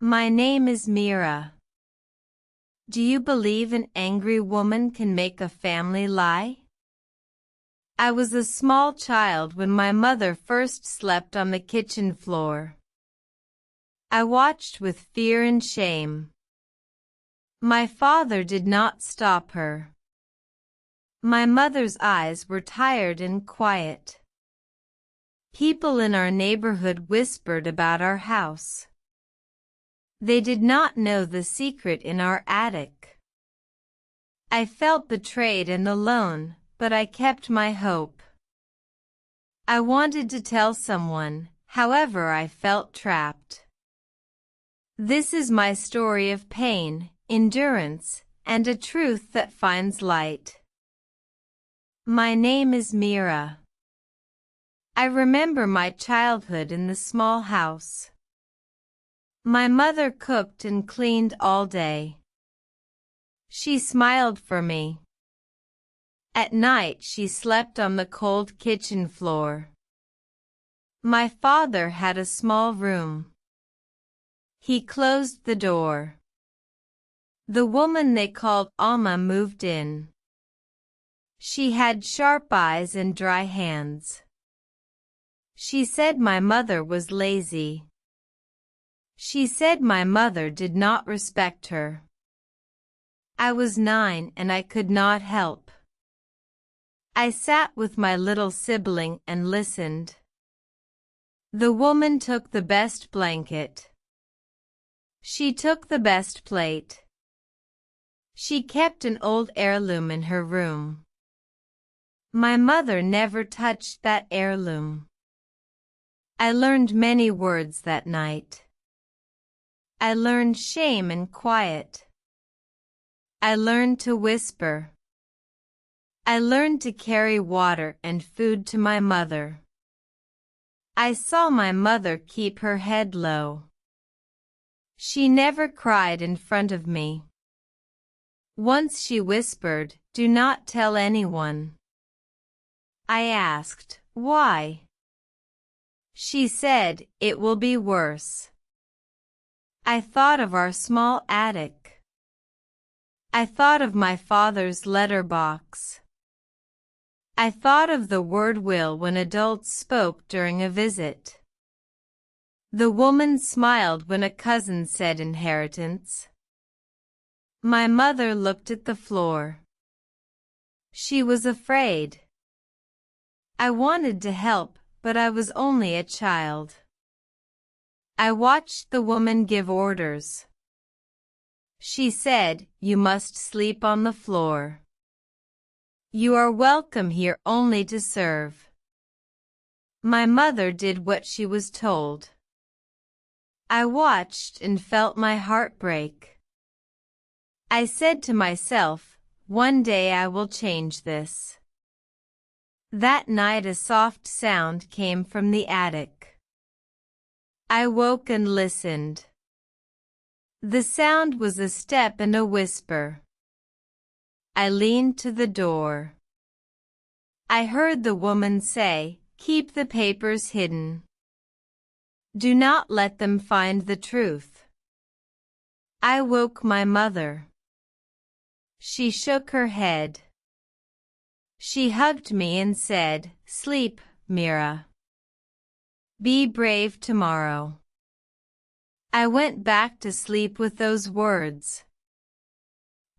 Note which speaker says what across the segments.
Speaker 1: My name is Mira. Do you believe an angry woman can make a family lie? I was a small child when my mother first slept on the kitchen floor. I watched with fear and shame. My father did not stop her. My mother's eyes were tired and quiet. People in our neighborhood whispered about our house. They did not know the secret in our attic. I felt betrayed and alone, but I kept my hope. I wanted to tell someone, however I felt trapped. This is my story of pain, endurance, and a truth that finds light. My name is Mira. I remember my childhood in the small house. My mother cooked and cleaned all day. She smiled for me. At night she slept on the cold kitchen floor. My father had a small room. He closed the door. The woman they called Alma moved in. She had sharp eyes and dry hands. She said my mother was lazy. She said my mother did not respect her. I was 9 and I could not help. I sat with my little sibling and listened. The woman took the best blanket. She took the best plate. She kept an old heirloom in her room. My mother never touched that heirloom. I learned many words that night. I learned shame and quiet. I learned to whisper. I learned to carry water and food to my mother. I saw my mother keep her head low. She never cried in front of me. Once she whispered, "Do not tell anyone." I asked, "Why?" She said, "It will be worse." I thought of our small attic. I thought of my father's letter box. I thought of the word will when adults spoke during a visit. The woman smiled when a cousin said inheritance. My mother looked at the floor. She was afraid. I wanted to help, but I was only a child. I watched the woman give orders. She said, "You must sleep on the floor. You are welcome here only to serve." My mother did what she was told. I watched and felt my heart break. I said to myself, "One day I will change this." That night a soft sound came from the attic. I woke and listened. The sound was a step and a whisper. I leaned to the door. I heard the woman say, "Keep the papers hidden. Do not let them find the truth." I woke my mother. She shook her head. She hugged me and said, "Sleep, Mira. Be brave tomorrow." I went back to sleep with those words.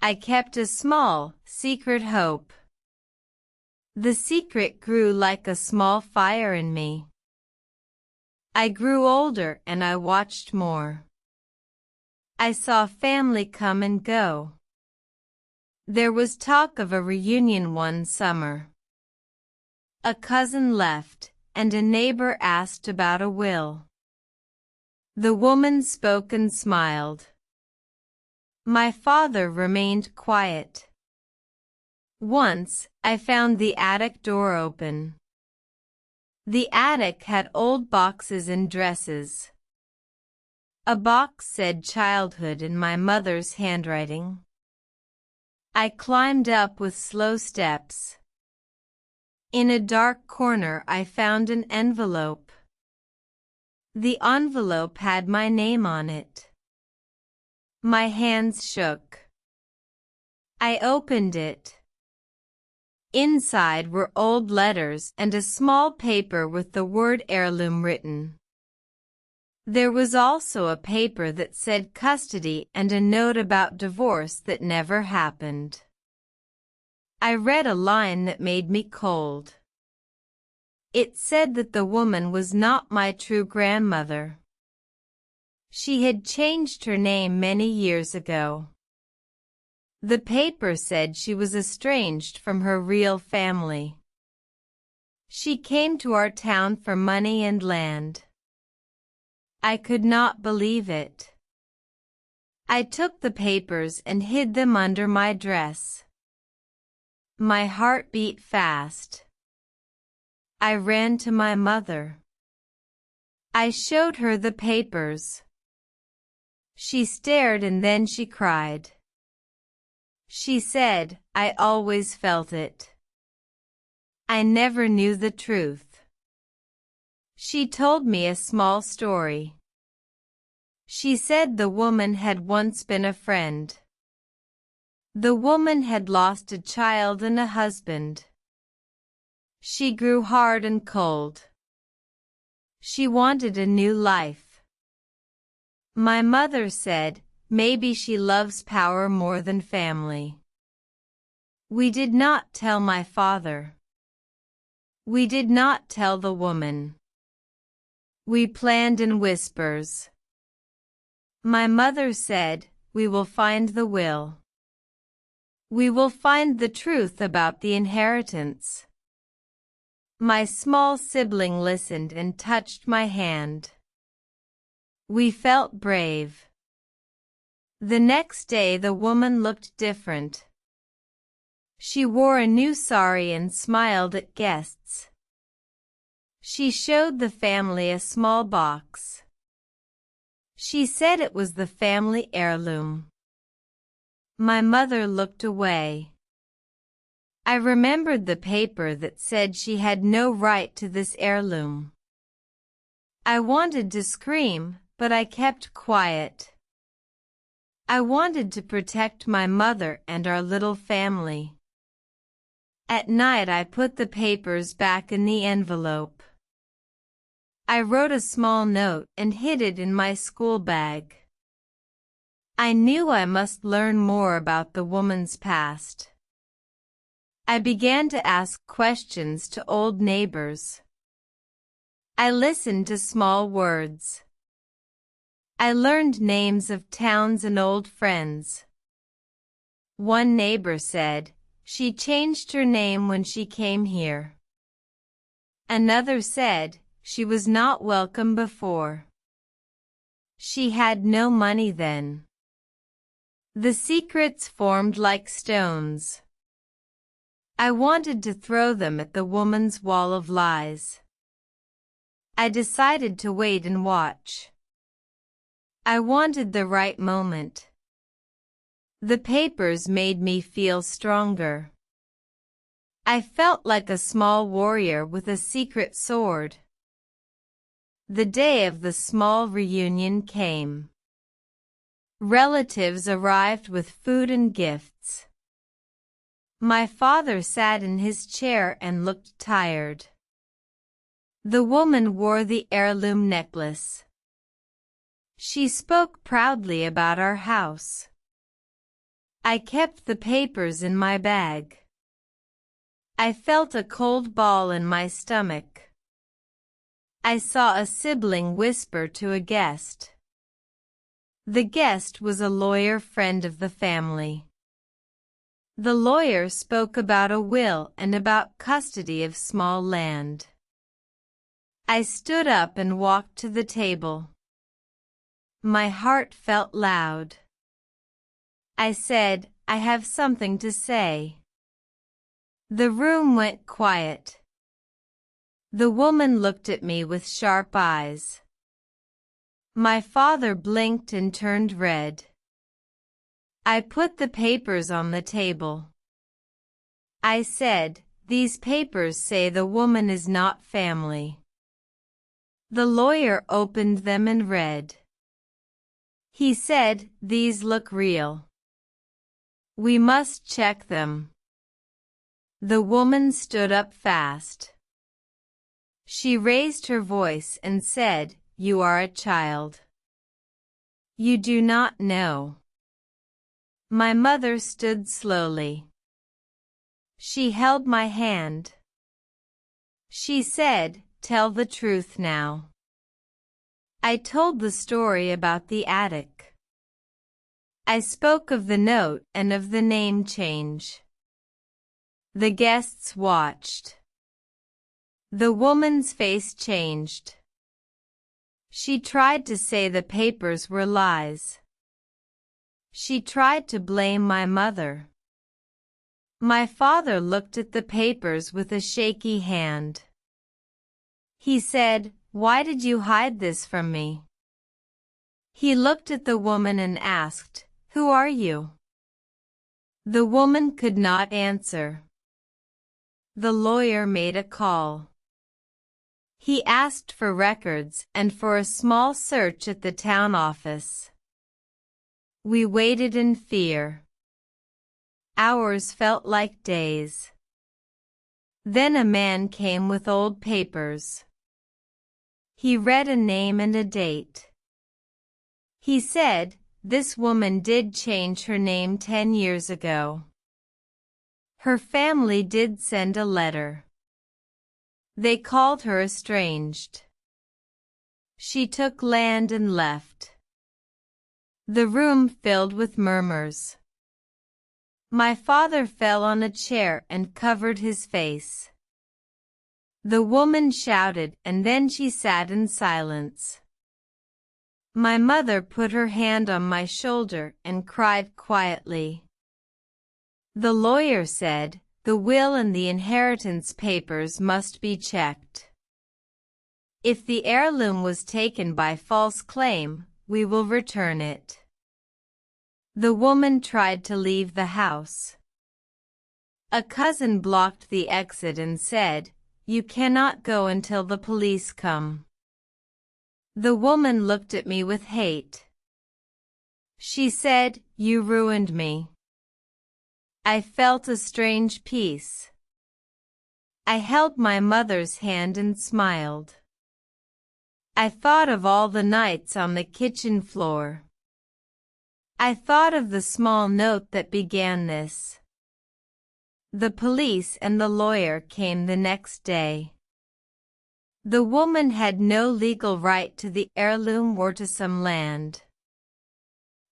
Speaker 1: I kept a small, secret hope. The secret grew like a small fire in me. I grew older and I watched more. I saw family come and go. There was talk of a reunion one summer. A cousin left, and a neighbor asked about a will. The woman spoke and smiled. My father remained quiet. Once, I found the attic door open. The attic had old boxes and dresses. A box said childhood in my mother's handwriting. I climbed up with slow steps. In a dark corner I found an envelope. The envelope had my name on it. My hands shook. I opened it. Inside were old letters and a small paper with the word heirloom written. There was also a paper that said custody and a note about divorce that never happened. I read a line that made me cold. It said that the woman was not my true grandmother. She had changed her name many years ago. The paper said she was estranged from her real family. She came to our town for money and land. I could not believe it. I took the papers and hid them under my dress. My heart beat fast. I ran to my mother. I showed her the papers. She stared and then she cried. She said, "I always felt it. I never knew the truth." She told me a small story. She said the woman had once been a friend. The woman had lost a child and a husband. She grew hard and cold. She wanted a new life. My mother said, maybe she loves power more than family. We did not tell my father. We did not tell the woman. We planned in whispers. My mother said, we will find the will. We will find the truth about the inheritance. My small sibling listened and touched my hand. We felt brave. The next day the woman looked different. She wore a new sari and smiled at guests. She showed the family a small box. She said it was the family heirloom. My mother looked away. I remembered the paper that said she had no right to this heirloom. I wanted to scream, but I kept quiet. I wanted to protect my mother and our little family. At night I put the papers back in the envelope. I wrote a small note and hid it in my school bag. I knew I must learn more about the woman's past. I began to ask questions to old neighbors. I listened to small words. I learned names of towns and old friends. One neighbor said, she changed her name when she came here. Another said, she was not welcome before. She had no money then. The secrets formed like stones. I wanted to throw them at the woman's wall of lies. I decided to wait and watch. I wanted the right moment. The papers made me feel stronger. I felt like a small warrior with a secret sword. The day of the small reunion came. Relatives arrived with food and gifts. My father sat in his chair and looked tired. The woman wore the heirloom necklace. She spoke proudly about our house. I kept the papers in my bag. I felt a cold ball in my stomach. I saw a sibling whisper to a guest. The guest was a lawyer friend of the family. The lawyer spoke about a will and about custody of small land. I stood up and walked to the table. My heart felt loud. I said, I have something to say. The room went quiet. The woman looked at me with sharp eyes. My father blinked and turned red. I put the papers on the table. I said, these papers say the woman is not family. The lawyer opened them and read. He said, "These look real. We must check them." The woman stood up fast. She raised her voice and said, "You are a child. You do not know." My mother stood slowly. She held my hand. She said, "Tell the truth now." I told the story about the attic. I spoke of the note and of the name change. The guests watched. The woman's face changed. She tried to say the papers were lies. She tried to blame my mother. My father looked at the papers with a shaky hand. He said, "Why did you hide this from me?" He looked at the woman and asked, "Who are you?" The woman could not answer. The lawyer made a call. He asked for records and for a small search at the town office. We waited in fear. Hours felt like days. Then a man came with old papers. He read a name and a date. He said, "This woman did change her name 10 years ago. Her family did send a letter. They called her estranged. She took land and left." The room filled with murmurs. My father fell on a chair and covered his face. The woman shouted, and then she sat in silence. My mother put her hand on my shoulder and cried quietly. The lawyer said, "The will and the inheritance papers must be checked. If the heirloom was taken by false claim, we will return it." The woman tried to leave the house. A cousin blocked the exit and said, "You cannot go until the police come." The woman looked at me with hate. She said, "You ruined me." I felt a strange peace. I held my mother's hand and smiled. I thought of all the nights on the kitchen floor. I thought of the small note that began this. The police and the lawyer came the next day. The woman had no legal right to the heirloom or to some land.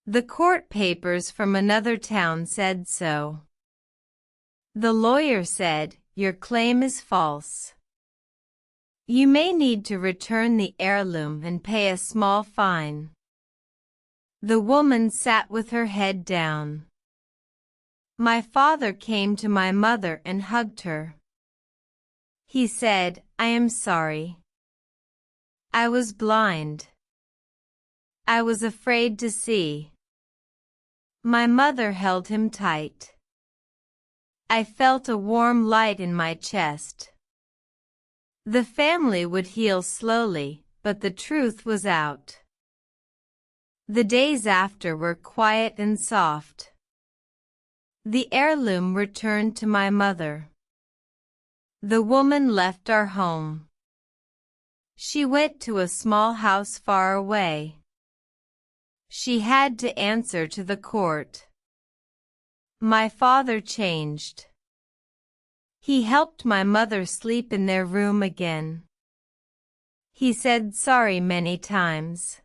Speaker 1: The court papers from another town said so. The lawyer said, "Your claim is false. You may need to return the heirloom and pay a small fine." The woman sat with her head down. My father came to my mother and hugged her. He said, "I am sorry. I was blind. I was afraid to see." My mother held him tight. I felt a warm light in my chest. The family would heal slowly, but the truth was out. The days after were quiet and soft. The heirloom returned to my mother. The woman left our home. She went to a small house far away. She had to answer to the court. My father changed. He helped my mother sleep in their room again. He said sorry many times.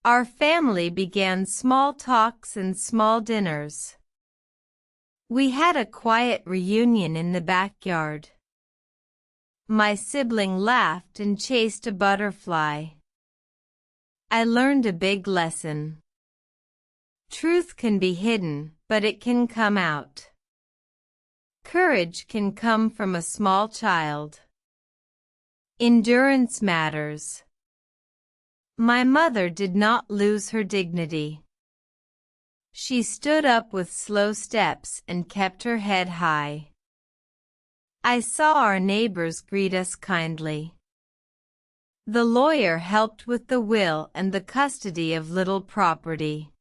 Speaker 1: Our family began small talks and small dinners. We had a quiet reunion in the backyard. My sibling laughed and chased a butterfly. I learned a big lesson. Truth can be hidden, but it can come out. Courage can come from a small child. Endurance matters. My mother did not lose her dignity. She stood up with slow steps and kept her head high. I saw our neighbors greet us kindly. The lawyer helped with the will and the custody of little property.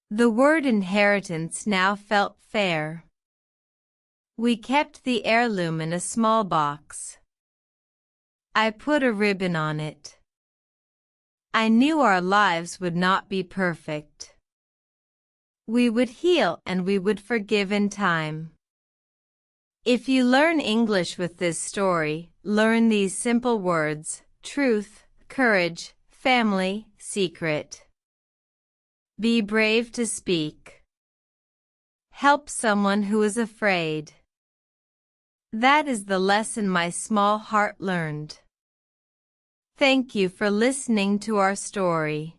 Speaker 1: The word inheritance now felt fair. We kept the heirloom in a small box. I put a ribbon on it. I knew our lives would not be perfect. We would heal and we would forgive in time. If you learn English with this story, learn these simple words: truth, courage, family, secret. Be brave to speak. Help someone who is afraid. That is the lesson my small heart learned. Thank you for listening to our story.